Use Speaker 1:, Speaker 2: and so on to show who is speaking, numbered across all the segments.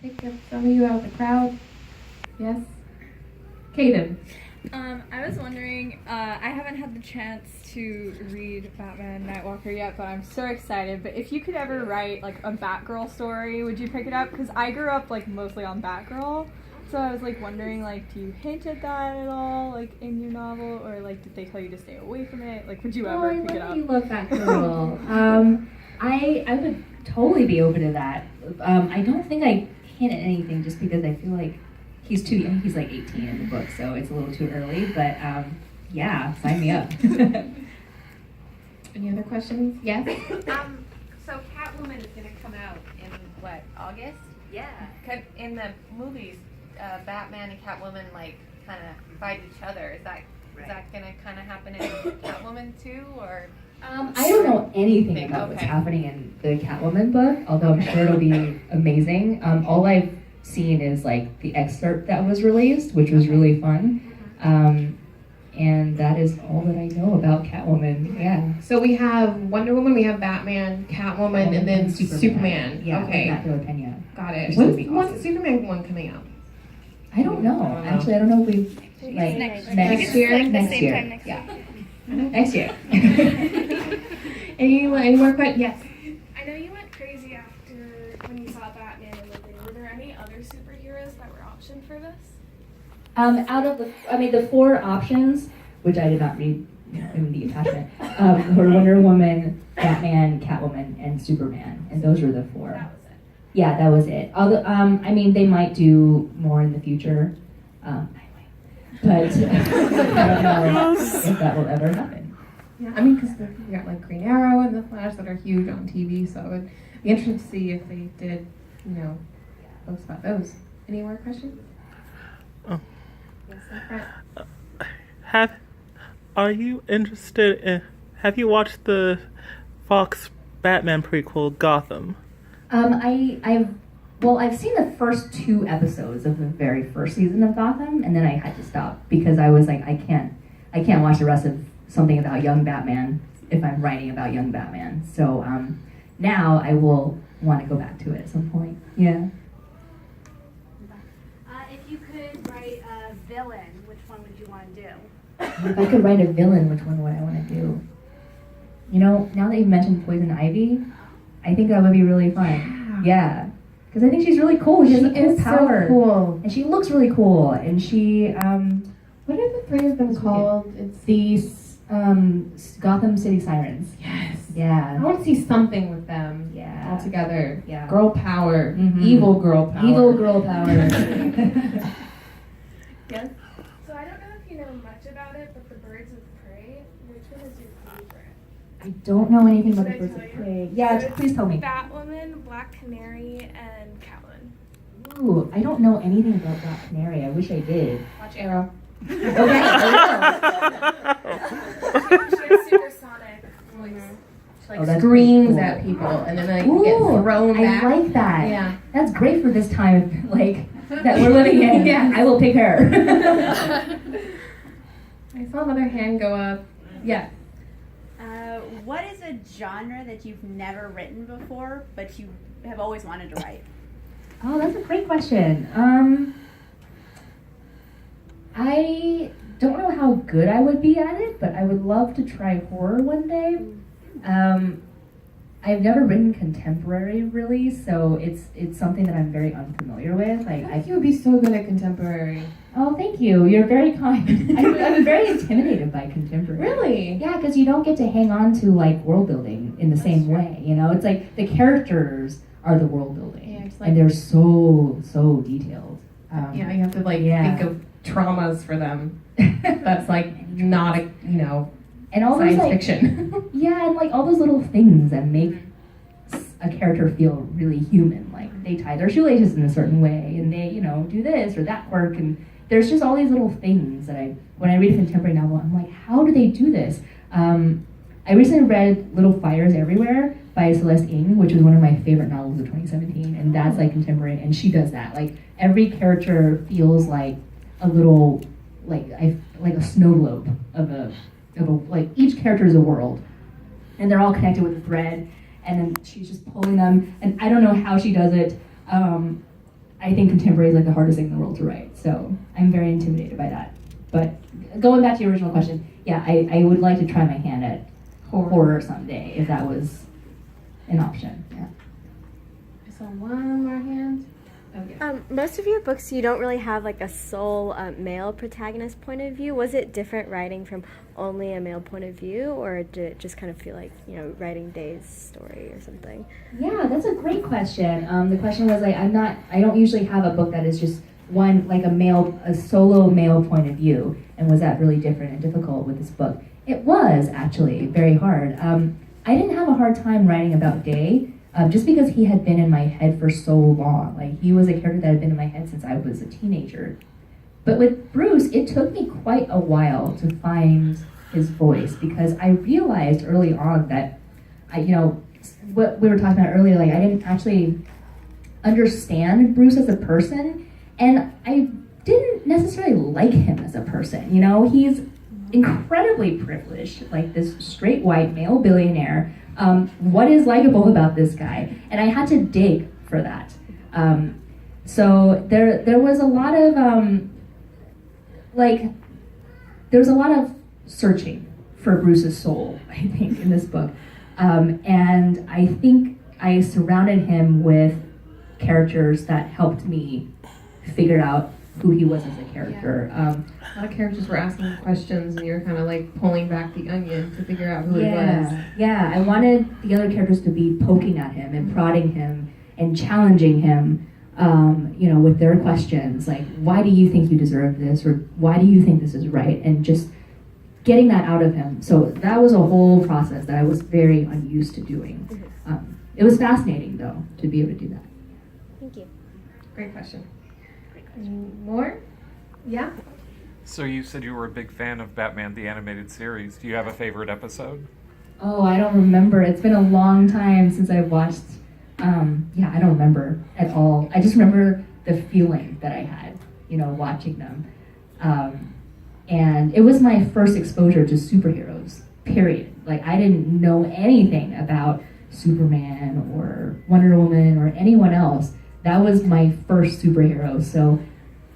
Speaker 1: pick up some of you out of the crowd? Yes? Kaden.
Speaker 2: I was wondering, I haven't had the chance to read Batman Nightwalker yet, but I'm so excited. But if you could ever write, like, a Batgirl story, would you pick it up? Because I grew up, like, mostly on Batgirl. So I was, like, wondering, like, do you hint at that at all, like, in your novel? Or, like, did they tell you to stay away from it? Like, would you ever pick it up?
Speaker 3: I love Batgirl. I would totally be open to that. I don't think I hint at anything just because I feel like he's too young. He's like 18 in the book, so it's a little too early. But yeah, sign me up.
Speaker 1: Any other questions? Yes?
Speaker 4: So Catwoman is going to come out in, what, August?
Speaker 3: Yeah.
Speaker 4: In the movies, Batman and Catwoman, like, kind of fight each other. Is that going to kind of happen in Catwoman too, or?
Speaker 3: I don't know anything about what's happening in the Catwoman book, although I'm sure it'll be amazing. All I've seen is like the excerpt that was released, which was really fun. And that is all that I know about Catwoman. Yeah.
Speaker 1: So we have Wonder Woman, we have Batman, Catwoman, and then Superman.
Speaker 3: Yeah.
Speaker 1: Okay. Got it. When's Superman one coming out?
Speaker 3: I don't know. Actually, I don't know if we've
Speaker 1: next year.
Speaker 3: Next year.
Speaker 2: Next
Speaker 3: Yeah. Next year.
Speaker 1: Any more questions? Yes.
Speaker 5: I know you went crazy after when you saw Batman and Liberty. Were there any other superheroes that were optioned for this?
Speaker 3: Out of the four options, which I did not read in the attachment, were Wonder Woman, Batman, Catwoman, and Superman, and those were the four.
Speaker 5: That was it.
Speaker 3: Yeah, that was it. Although, they might do more in the future. But I don't know if that will ever happen.
Speaker 1: Yeah, I mean, because we got like Green Arrow and The Flash that are huge on TV, so it would be interesting to see if they did, post about those. Any more questions?
Speaker 6: Oh.
Speaker 1: Yes,
Speaker 6: Are you interested in? Have you watched the Fox Batman prequel Gotham?
Speaker 3: I've seen the first 2 episodes of the very first season of Gotham, and then I had to stop because I was like, I can't watch the rest of something about young Batman if I'm writing about young Batman. So now I will want to go back to it at some point. Yeah.
Speaker 7: If you could write a villain, which one would you want to do?
Speaker 3: If I could write a villain, which one would I want to do? Now that you've mentioned Poison Ivy, I think that would be really fun. Yeah. Because I think she's really cool. She has a cool power.
Speaker 1: So cool.
Speaker 3: And she looks really cool. And she,
Speaker 1: what are the 3 of them called?
Speaker 3: It's the Gotham City Sirens.
Speaker 1: Yes.
Speaker 3: Yeah.
Speaker 1: I want to see something with them.
Speaker 3: Yeah.
Speaker 1: All together.
Speaker 3: Yeah.
Speaker 1: Girl power.
Speaker 3: Mm-hmm.
Speaker 1: Evil girl power.
Speaker 3: Evil girl power.
Speaker 1: Yes.
Speaker 5: So I don't know if you know much about it, but the Birds of Prey, which one is your favorite?
Speaker 3: I don't know anything about the
Speaker 5: Should I
Speaker 3: Birds
Speaker 5: tell
Speaker 3: of
Speaker 5: you?
Speaker 3: Prey. Yeah,
Speaker 5: So it's
Speaker 3: please tell me.
Speaker 5: Batwoman, Black Canary, and Catwoman.
Speaker 3: Ooh, I don't know anything about Black Canary. I wish I did.
Speaker 1: Watch Arrow.
Speaker 3: Okay, I
Speaker 5: She has supersonic voice.
Speaker 1: She like
Speaker 3: that's
Speaker 1: screams
Speaker 3: cool.
Speaker 1: at people and then they
Speaker 3: will.
Speaker 1: get
Speaker 3: Ooh,
Speaker 1: thrown back.
Speaker 3: I like that.
Speaker 1: Yeah.
Speaker 3: That's great for this time, that we're living in.
Speaker 1: Yeah.
Speaker 3: I will pick her.
Speaker 1: I saw another hand go up. Yeah.
Speaker 7: What is a genre that you've never written before, but you have always wanted to write?
Speaker 3: Oh, that's a great question. I don't know how good I would be at it, but I would love to try horror one day. I've never written contemporary, really, so it's something that I'm very unfamiliar with.
Speaker 1: I think you would be so good at contemporary.
Speaker 3: Oh, thank you. You're very kind. I'm very intimidated by contemporary.
Speaker 1: Really?
Speaker 3: Yeah, because you don't get to hang on to like world building in the same way. It's like the characters are the world building,
Speaker 1: like,
Speaker 3: and they're so detailed.
Speaker 1: You have to think of traumas for them. That's like not
Speaker 3: and all
Speaker 1: science
Speaker 3: those,
Speaker 1: fiction.
Speaker 3: Yeah, and like all those little things that make a character feel really human. Like they tie their shoelaces in a certain way, and they do this or that quirk, and there's just all these little things that when I read a contemporary novel, I'm like, how do they do this? I recently read Little Fires Everywhere by Celeste Ng, which is one of my favorite novels of 2017, and that's like contemporary, and she does that. Like every character feels like a little, like a snow globe of a like each character is a world, and they're all connected with a thread, and then she's just pulling them, and I don't know how she does it. I think contemporary is like the hardest thing in the world to write. So I'm very intimidated by that. But going back to your original question, yeah, I would like to try my hand at horror someday if that was an option. Yeah.
Speaker 1: I saw one more hand. Oh, yeah.
Speaker 8: Most of your books, you don't really have like a sole male protagonist point of view. Was it different writing from only a male point of view, or did it just kind of feel like, you know, writing Day's story or something?
Speaker 3: Yeah, that's a great question. The question was like, I don't usually have a book that is just one, like a solo male point of view. And was that really different and difficult with this book? It was actually very hard. I didn't have a hard time writing about Day. Just because he had been in my head for so long. Like, he was a character that had been in my head since I was a teenager. But with Bruce, it took me quite a while to find his voice, because I realized early on that, what we were talking about earlier, like, I didn't actually understand Bruce as a person, and I didn't necessarily like him as a person. You know, he's incredibly privileged, like this straight white male billionaire. What is likable about this guy? And I had to dig for that. So there was a lot of there was a lot of searching for Bruce's soul, I think, in this book. And I think I surrounded him with characters that helped me figure out who he was as a character.
Speaker 1: Yeah. A lot of characters were asking questions, and you're kind of like pulling back the onion to figure out who he was.
Speaker 3: Yeah, I wanted the other characters to be poking at him and prodding him and challenging him, with their questions, like, why do you think you deserve this, or why do you think this is right, and just getting that out of him. So that was a whole process that I was very unused to doing. It was fascinating, though, to be able to do that.
Speaker 8: Thank you.
Speaker 1: Great question. More? Yeah?
Speaker 9: So you said you were a big fan of Batman the Animated Series. Do you have a favorite episode?
Speaker 3: Oh, I don't remember. It's been a long time since I've watched. I don't remember at all. I just remember the feeling that I had, watching them. And it was my first exposure to superheroes, period. Like, I didn't know anything about Superman or Wonder Woman or anyone else. That was my first superhero, so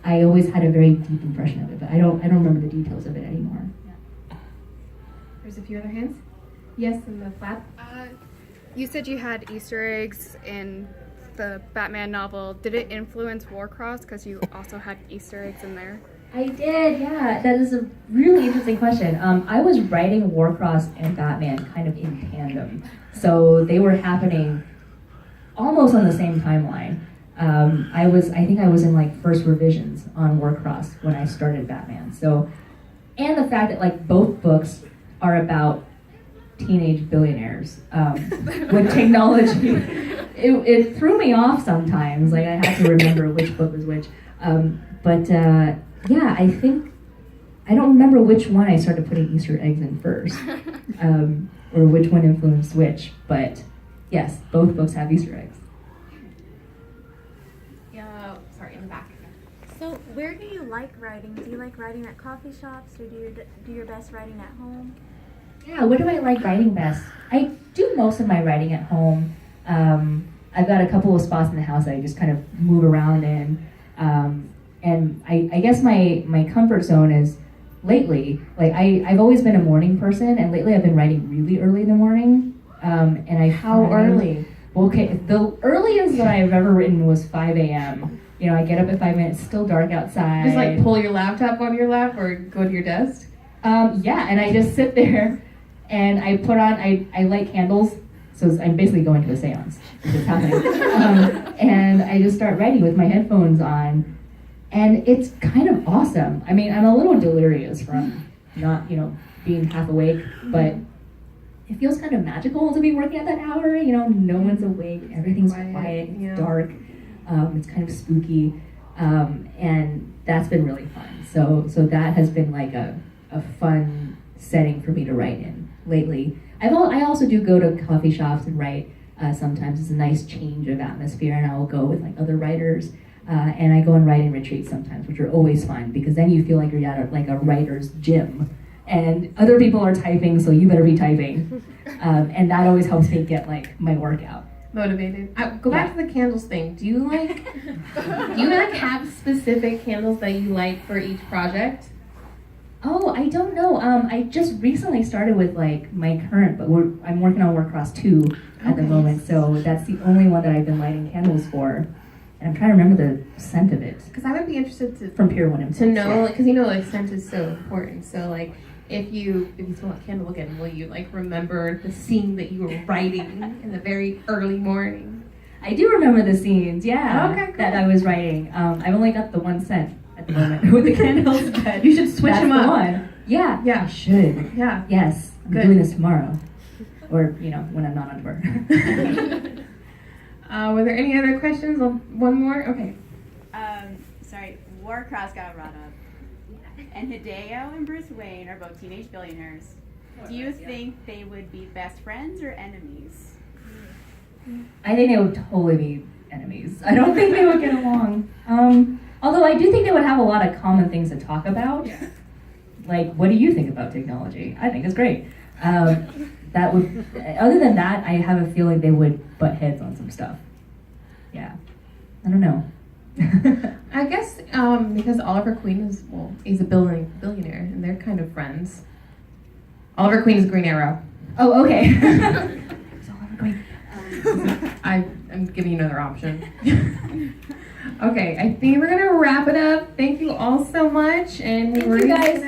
Speaker 3: I always had a very deep impression of it, but I don't remember the details of it anymore.
Speaker 1: There's a few other hands. Yes, in the flat.
Speaker 10: You said you had Easter eggs in the Batman novel. Did it influence Warcross, because you also had Easter eggs in there?
Speaker 3: I did, yeah. That is a really interesting question. I was writing Warcross and Batman kind of in tandem, so they were happening almost on the same timeline. I think I was in like first revisions on Warcross when I started Batman. So, and the fact that like both books are about teenage billionaires with technology, it threw me off sometimes. Like, I had to remember which book was which. I think I don't remember which one I started putting Easter eggs in first, or which one influenced which. But yes, both books have Easter eggs.
Speaker 1: In the back.
Speaker 11: So where do you like writing? Do you like writing at coffee shops, or do you do your best writing at home?
Speaker 3: Yeah, what do I like writing best? I do most of my writing at home. I've got a couple of spots in the house that I just kind of move around in. And I guess my comfort zone is lately, like I've always been a morning person, and lately I've been writing really early in the morning. How
Speaker 1: early?
Speaker 3: Well, okay, the earliest that I've ever written was 5 a.m. I get up at 5 minutes, it's still dark outside.
Speaker 1: Just like pull your laptop on your lap or go to your desk?
Speaker 3: Yeah, and I just sit there and I put on, I light candles, so I'm basically going to a seance, which is happening. And I just start writing with my headphones on, and it's kind of awesome. I mean, I'm a little delirious from not, being half awake, but it feels kind of magical to be working at that hour. No one's awake, everything's quiet, it's dark. It's kind of spooky, and that's been really fun. So that has been like a fun setting for me to write in lately. I also do go to coffee shops and write. Sometimes it's a nice change of atmosphere, and I will go with like other writers, and I go on writing retreats sometimes, which are always fun, because then you feel like you're at like a writer's gym, and other people are typing, so you better be typing, and that always helps me get like my work out.
Speaker 1: motivated. Go back to the candles thing. Do you like have specific candles that you like for each project?
Speaker 3: Oh, I don't know. I just recently started with like my current, but I'm working on Warcross 2 at the moment, so that's the only one that I've been lighting candles for. And I'm trying to remember the scent of it.
Speaker 1: Because I would be interested
Speaker 3: from Pier 1
Speaker 1: to know, because like scent is so important. So like if you smell a candle again, will you like remember the scene that you were writing in the very early morning?
Speaker 3: I do remember the scenes, yeah.
Speaker 1: Okay, cool.
Speaker 3: That I was writing. I've only got the one scent at the moment with the candles, but
Speaker 1: you should switch them up.
Speaker 3: One. Yeah, I should.
Speaker 1: Yeah.
Speaker 3: Yes, I'm doing this tomorrow, or when I'm not on tour.
Speaker 1: Were there any other questions? One more. Okay.
Speaker 7: Sorry, Warcross got brought up, and Hideo and Bruce Wayne are both teenage billionaires. Do you think they would be best friends or enemies?
Speaker 3: I think they would totally be enemies. I don't think they would get along. Although I do think they would have a lot of common things to talk about. Yeah. Like, what do you think about technology? I think it's great. That would. Other than that, I have a feeling they would butt heads on some stuff. Yeah. I don't know.
Speaker 1: I guess because Oliver Queen he's a billionaire, and they're kind of friends. Oliver Queen is Green Arrow.
Speaker 3: Oh, okay. It's Oliver Queen.
Speaker 1: I'm giving you another option. Okay, I think we're gonna wrap it up. Thank you all so much, and
Speaker 3: Thank you guys.